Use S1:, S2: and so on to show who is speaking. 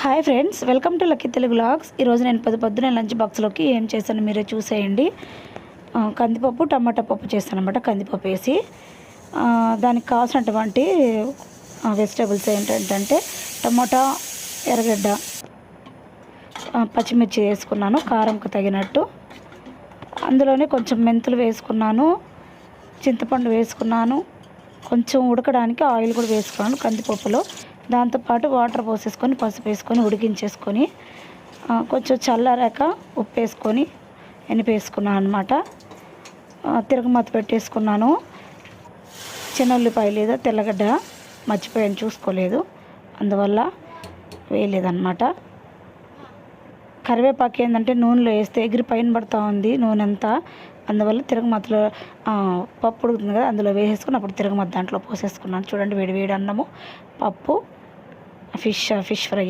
S1: Hi friends, welcome to lucky Telugu vlogs. ఈరోజు నేను పొద్దున్నే లంచ్ బాక్స్లోకి ఏం చేశాను మీరే చూసేయండి. కందిపప్పు టమాటా పప్పు చేస్తాను అనమాట. కందిపప్పు వేసి దానికి కావాల్సినటువంటి వెజిటేబుల్స్ ఏంటంటే టమాటా, ఎర్రగడ్డ, పచ్చిమిర్చి వేసుకున్నాను కారంకు తగినట్టు. అందులోనే కొంచెం మెంతులు వేసుకున్నాను, చింతపండు వేసుకున్నాను, కొంచెం ఉడకడానికి ఆయిల్ కూడా వేసుకున్నాను కందిపప్పులో. దాంతోపాటు వాటర్ పోసేసుకొని పసుపు వేసుకొని ఉడికించేసుకొని కొంచెం చల్లారాక ఉప్పు వేసుకొని ఎనిపేసుకున్నాను అనమాట. తిరగమాత పెట్టేసుకున్నాను. చిన్న ఉల్లిపాయ లేదా తెల్లగడ్డ మర్చిపోయాను, చూసుకోలేదు, అందువల్ల వేయలేదన్నమాట. కరివేపాకు ఏంటంటే నూనెలో వేస్తే ఎగిరి పైన పడుతూ ఉంది నూనె అంతా, అందువల్ల తిరగమాతలో పప్పు ఉడుకుతుంది కదా, అందులో వేసేసుకుని అప్పుడు తిరగమాత దాంట్లో పోసేసుకున్నాను. చూడండి, వేడి వేడి అన్నము, పప్పు, ఫిష్ ఫ్రై.